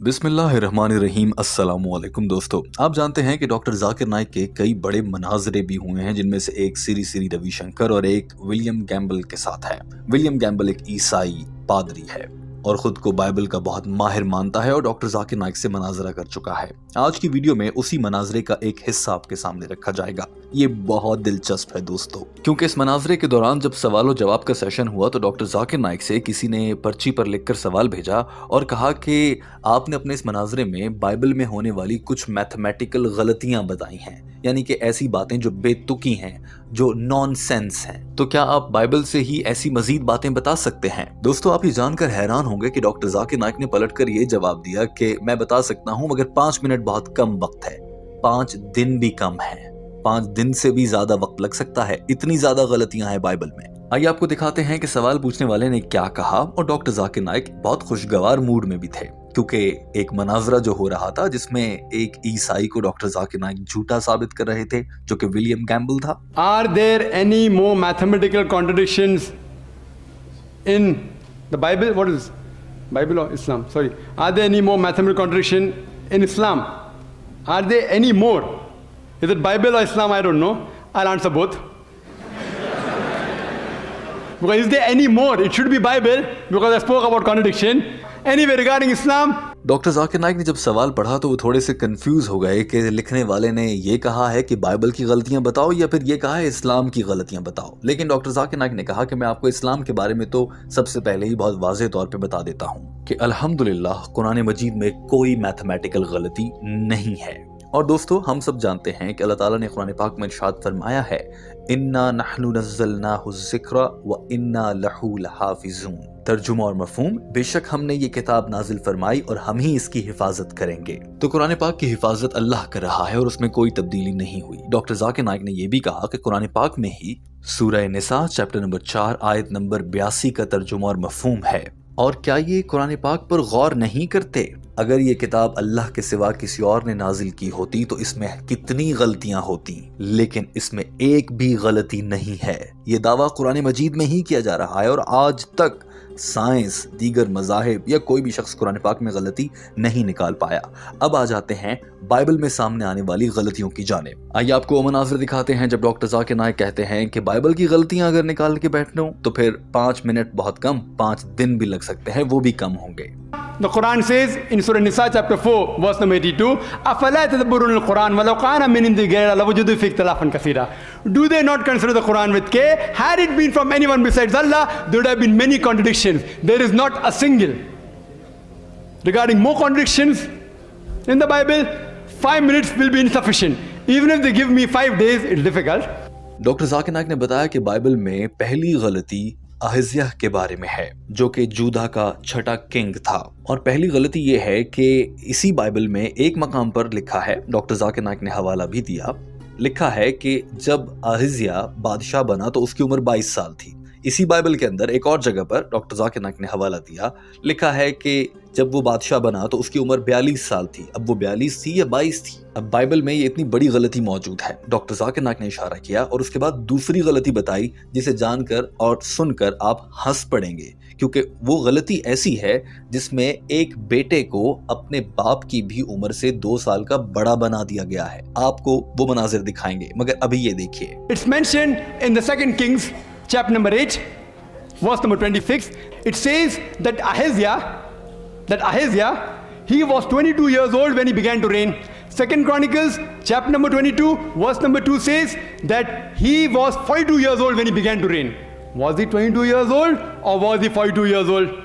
बिस्मिल्लाहिर्रहमानिर्रहीम। अस्सलामुअलैकुम दोस्तों, आप जानते हैं कि डॉक्टर जाकिर नाइक के कई बड़े मनाजरे भी हुए हैं, जिनमें से एक श्री श्री रविशंकर और एक विलियम गैम्बल के साथ है। विलियम गैम्बल एक ईसाई पादरी है और खुद को बाइबल का बहुत माहिर मानता है और डॉक्टर जाकिर नाइक से मनाजरा कर चुका है। आज की वीडियो में उसी मनाजरे का एक हिस्सा आपके सामने रखा जाएगा। ये बहुत दिलचस्प है दोस्तों, क्योंकि इस मनाजरे के दौरान जब सवाल और जवाब का सेशन हुआ तो डॉक्टर जाकिर नाइक से किसी ने पर्ची पर लिखकर सवाल भेजा और कहा कि आपने अपने इस मनाजरे में बाइबल में होने वाली कुछ मैथमेटिकल गलतियां बताई हैं, यानी कि ऐसी बातें जो बेतुकी हैं, जो नॉनसेंस हैं। तो क्या आप बाइबल से ही ऐसी मजीद बातें बता सकते हैं? दोस्तों, आप ये जानकर हैरान होंगे कि डॉक्टर जाकिर नाइक ने पलटकर ये जवाब दिया कि मैं बता सकता हूं, मगर 5 मिनट बहुत कम वक्त है, 5 दिन भी कम है, 5 दिन से भी ज्यादा वक्त लग सकता है, इतनी ज्यादा गलतियां हैं बाइबल में। आइए आपको दिखाते हैं कि सवाल पूछने वाले ने क्या कहा। और डॉक्टर जाकिर नाइक बहुत खुशगवार मूड में भी थे, क्योंकि एक मनाजरा जो हो रहा था जिसमें एक ईसाई को डॉक्टर जाकिर नाइक झूठा साबित कर रहे थे, जो कि विलियम गैम्बल था। Are there any more mathematical contradictions in the Bible? What is Bible or Islam? Sorry. Are there any more mathematical contradiction in Islam? Are there any more? Is it Bible or Islam? I don't know. I'll answer both. Because is there any more? It should be Bible because I spoke about contradiction. Anyway, regarding Islam, doctor Zakir Naik ने जब सवाल पढ़ा तो वो थोड़े से confuse हो गए कि लिखने वाले ने ये कहा है कि बाइबल की गलतियां बताओ या फिर ये कहा है इस्लाम की गलतियां बताओ। लेकिन डॉक्टर जाकिर नाइक ने कहा कि मैं आपको इस्लाम के बारे में तो सबसे पहले ही बहुत वाज़ेह तौर पे बता देता हूँ कि अल्हम्दुलिल्लाह कुरान मजीद में कोई मैथमेटिकल गलती नहीं है। और दोस्तों, हम सब जानते हैं कि अल्लाह ताला ने कुरान पाक में इरशाद फरमाया है, इन्ना नहनु नज़्ज़लनाहु ज़िक्रा व इन्ना लहू लहाफ़िज़ून। तर्जुमा और मफहूम, बेशक हमने ये किताब नाजिल फरमाई और हम ही इसकी हिफाजत करेंगे। तो कुरान पाक की हिफाजत अल्लाह कर रहा है और उसमें कोई तब्दीली नहीं हुई। डॉक्टर जाकिर नाइक ने यह भी कहा कि कुरान पाक में ही सूरह निसा चैप्टर नंबर 4 आयत नंबर 82 का तर्जुमा और मफहूम है। और क्या ये कुरान पाक पर गौर नहीं करते? अगर ये किताब अल्लाह के सिवा किसी और ने नाजिल की होती तो इसमें कितनी गलतियां होती, लेकिन इसमें एक भी गलती नहीं है। ये दावा कुरान मजीद में ही किया जा रहा है और आज तक साइंस, दीगर मज़ाहिब या कोई भी शख्स कुरान पाक में गलती नहीं निकाल पाया। अब आ जाते हैं बाइबल में सामने आने वाली गलतियों की जानिब। आइए आपको वो मनाज़र दिखाते हैं जब डॉक्टर जाकिर नाइक कहते हैं कि बाइबल की गलतियां अगर निकाल के बैठना तो फिर 5 मिनट बहुत कम, 5 दिन भी लग सकते हैं, वो भी कम होंगे। the Quran says in Surah Nisa chapter 4 verse number 82, أَفَلَا تَدَبُّرُونَ الْقُرْآنَ وَلَوْ كَانَ مِنْ عِنْدِ غَيْرِ اللَّهِ لَوَجَدُوا فِيهِ اخْتِلَافًا كَثِيرًا. Do they not consider the Quran with care? Had it been from anyone besides Allah, there would have been many contradictions. There is not a single. Regarding more contradictions in the Bible, 5 minutes will be insufficient. Even if they give me 5 days, it's difficult. Doctor Zakir Naik ने बताया कि Bible में पहली गलती अहज्याह के बारे में है, जो कि जूदा का छठा किंग था। और पहली गलती यह है कि इसी बाइबल में एक मकाम पर लिखा है, डॉक्टर जाकिर नाइक ने हवाला भी दिया, लिखा है कि जब अहज्याह बादशाह बना तो उसकी उम्र 22 साल थी। इसी बाइबल के अंदर एक और जगह पर डॉक्टर जाकिर नाइक ने हवाला दिया, लिखा है कि जब वो बादशाह बना तो उसकी उम्र 42 साल थी। अब वो 42 थी या 22 थी? अब बाइबल में ये इतनी बड़ी गलती मौजूद है। डॉक्टर जाकिर नाइक ने इशारा किया और उसके बाद दूसरी गलती बताई, जिसे जानकर और सुनकर आप हंस पड़ेंगे, क्योंकि वो गलती ऐसी है जिसमें एक बेटे को अपने बाप की भी उम्र से 2 साल का बड़ा बना दिया गया है। आपको वो मनाजिर दिखाएंगे, मगर अभी ये देखिए। It's mentioned in the 2 Kings chapter number 8 verse number 26. It says that Ahaziah, he was 22 years old when he began to reign. 2 Chronicles chapter number 22 verse number 2 says that he was 42 years old when he began to reign. Was he 22 years old or was he 42 years old?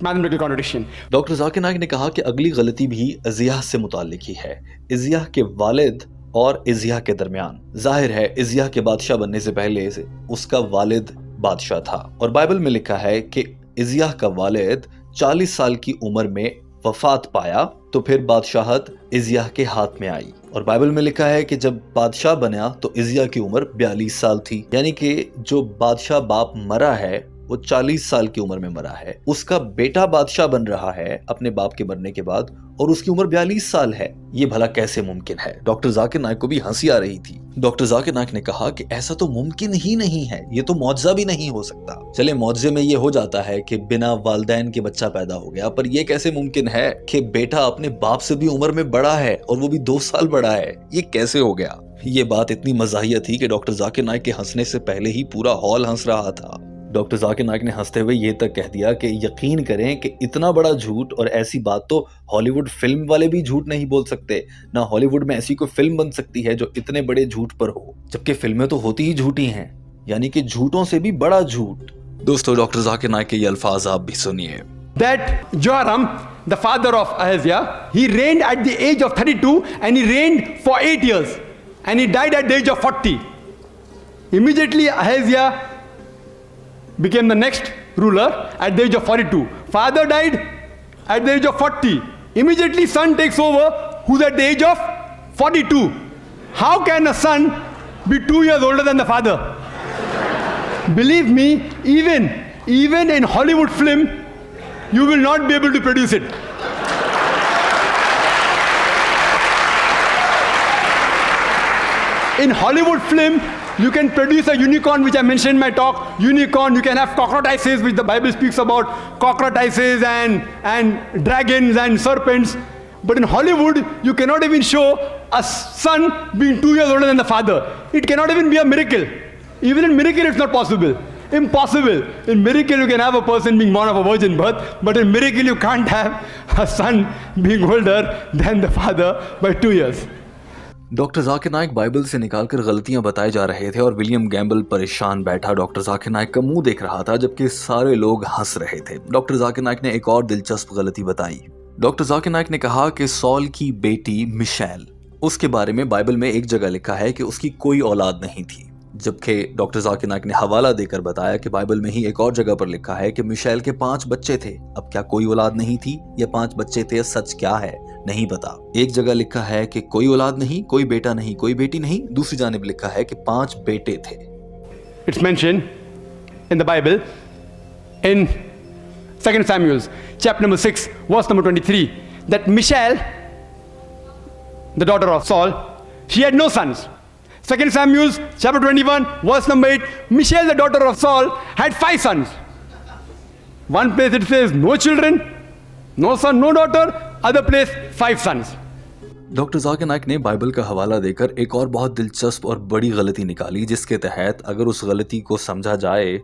Mathematical contradiction. Doctor Zakir Naik ने कहा कि अगली गलती भी इज़ियाह से मुताल्लिक ही है। इज़ियाह के वालिद और इज़ियाह के दरमियान। जाहिर है इज़ियाह के बादशाह बनने से पहले से उसका वालिद बादशाह था और बाइबल में लिखा है कि इज़ियाह का वालिद 40 साल की उम्र में वफात पाया तो फिर बादशाहत इज़ियाह के हाथ में आई। और बाइबल में लिखा है कि जब बादशाह बना तो इज़ियाह की उम्र 42 साल थी, यानी कि जो बादशाह बाप मरा है वो 40 साल की उम्र में मरा है। उसका बेटा बादशाह बन रहा है अपने बाप के मरने के बाद और उसकी उम्र 42 साल है। ये भला कैसे मुमकिन है? डॉक्टर जाकिर नाइक को भी हंसी आ रही थी। डॉक्टर जाकिर नाइक ने कहा कि ऐसा तो मुमकिन ही नहीं है, ये तो मौजज़ा भी नहीं हो सकता। चले मौजज़े में ये हो जाता है कि बिना वालिदैन के बच्चा पैदा हो गया, पर ये कैसे मुमकिन है कि बेटा अपने बाप से भी उम्र में बड़ा है और वो भी 2 साल बड़ा है? ये कैसे हो गया? ये बात इतनी मज़ाहिया थी कि डॉक्टर जाकिर नाइक के हंसने से पहले ही पूरा हॉल हंस रहा था। डॉक्टर जाकिर नाइक ने हंसते हुए ये तक कह दिया कि यकीन करें कि इतना बड़ा झूठ और ऐसी बात तो हॉलीवुड फिल्म वाले भी झूठ नहीं बोल सकते। ना हॉलीवुड में ऐसी कोई फिल्म बन सकती है जो इतने बड़े झूठ पर हो, जबकि फिल्में तो होती ही झूठी हैं, यानी कि झूठों से भी बड़ा झूठ। दोस्तों, डॉक्टर जाकिर नाइक के ये अल्फाज आप भी सुनिए। That Joram, the father of Ahaziah, he reigned at the age of 32 and he reigned for 8 years and he died at the age of 40. Immediately Ahaziah became the next ruler at the age of 42. Father died at the age of 40. Immediately son takes over, who's at the age of 42. How can a son be 2 years older than the father? Believe me, even in Hollywood film, you will not be able to produce it. In Hollywood film, you can produce a unicorn, which I mentioned in my talk. Unicorn, you can have cockroaches, which the Bible speaks about, cockroaches and dragons and serpents. But in Hollywood, you cannot even show a son being 2 years older than the father. It cannot even be a miracle. Even in miracle, it's not possible. Impossible. In miracle, you can have a person being born of a virgin birth, but in miracle, you can't have a son being older than the father by 2 years. Doctor Zakir Naik Bible से निकालकर गलतियां बताए जा रहे थे और William Gamble परेशान बैठा डॉक्टर जाकिर नाइक का मुंह देख रहा था, जबकि सारे लोग हंस रहे थे। डॉक्टर जाकिर नाइक ने एक और दिलचस्प गलती बताई। डॉक्टर जाकिर नाइक ने कहा कि सॉल की बेटी मिशेल, उसके बारे में बाइबल में एक जगह लिखा है कि उसकी कोई औलाद नहीं थी, जबकि डॉक्टर जाकिर नाइक ने हवाला देकर बताया कि बाइबल में ही एक और जगह पर लिखा है कि मिशेल के 5 बच्चे थे। अब क्या कोई औलाद नहीं थी या 5 बच्चे थे? सच क्या है नहीं पता। एक जगह लिखा है कि कोई औलाद नहीं, कोई बेटा नहीं, कोई बेटी नहीं, दूसरी जानिब लिखा है कि 5 बेटे थे। It's mentioned in the Bible in 2 Samuel chapter number 6 verse number 23 that Michal, the daughter of Saul, she had no sons. 2 Samuel chapter 21 verse number 8, Michal, the daughter of Saul, had 5 sons. One place it says no children, no son, no daughter. Other place 5 sons. Doctor Zakir Naik ने Bible का हवाला देकर एक और बहुत दिलचस्प और बड़ी गलती निकाली, जिसके तहत अगर उस गलती को समझा जाए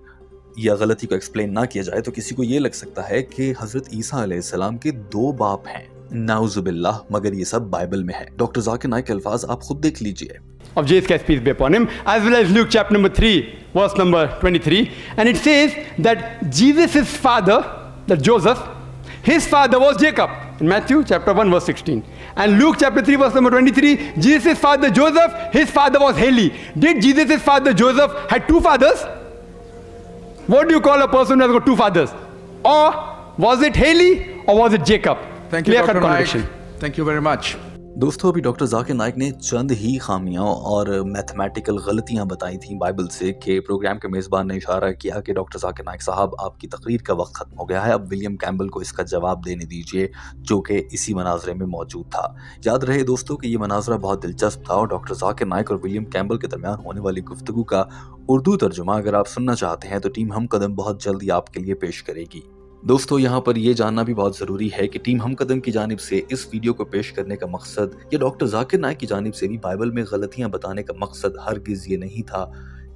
या गलती को एक्सप्लेन ना किया जाए तो किसी को ये लग सकता है कि हजरत ईसा अलैहिस्सलाम के 2 बाप हैं। नाउजुबिल्लाह, मगर ये सब बाइबल में है। डॉक्टर जाकिर नाइक के अल्फाज आप खुद देख लीजिए। Of Jesus Christ, peace be upon him, as well as Luke chapter number 3 verse number 23, and it says that Jesus' father, that Joseph, his father was Jacob in Matthew chapter 1 verse 16, and Luke chapter 3 verse number 23, Jesus' father Joseph, his father was Heli. Did Jesus' father Joseph had 2 fathers? What do you call a person who has got 2 fathers? Or was it Heli or was it Jacob? Thank you, Dr. Naik. Thank you very much. दोस्तों, अभी doctor Zakir Naik ने चंद ही खामियां और mathematical गलतियां बताई थी Bible से कि प्रोग्राम के मेज़बान ने इशारा किया कि डॉक्टर जाकिर नाइक साहब, आपकी तकरीर का वक्त ख़त्म हो गया है, अब विलियम कैम्बल को इसका जवाब देने दीजिए, जो कि इसी मनाजरे में मौजूद था। याद रहे दोस्तों कि ये मनाजरा बहुत दिलचस्प था और डॉक्टर जाकिर नाइक और विलियम कैम्बल के दरमियान होने वाली गुफ्तगू का उर्दू तर्जुमा अगर आप सुनना चाहते हैं तो टीम हम कदम बहुत जल्दी आपके लिए पेश करेगी। दोस्तों, यहाँ पर यह जानना भी बहुत ज़रूरी है कि टीम हम कदम की जानिब से इस वीडियो को पेश करने का मकसद या डॉक्टर जाकिर नाइक की जानिब से भी बाइबल में गलतियाँ बताने का मकसद हरगिज़ ये नहीं था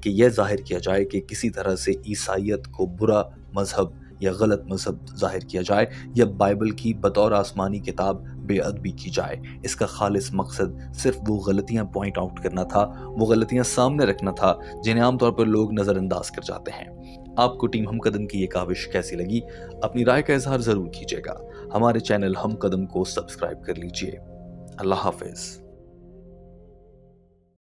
कि यह जाहिर किया जाए कि किसी तरह से ईसाईयत को बुरा मजहब या गलत मजहब जाहिर किया जाए या बाइबल की बतौर आसमानी किताब बेअदबी की जाए। इसका खालिस मकसद सिर्फ वो गलतियाँ पॉइंट आउट करना था, वो गलतियाँ सामने रखना था जिन्हें आमतौर पर लोग नज़रअंदाज कर जाते हैं। आपको टीम हम कदम की ये काविश कैसी लगी? अपनी राय का इजहार ज़रूर कीजिएगा। हमारे चैनल हम कदम को सब्सक्राइब कर लीजिए। अल्लाह हाफिज़।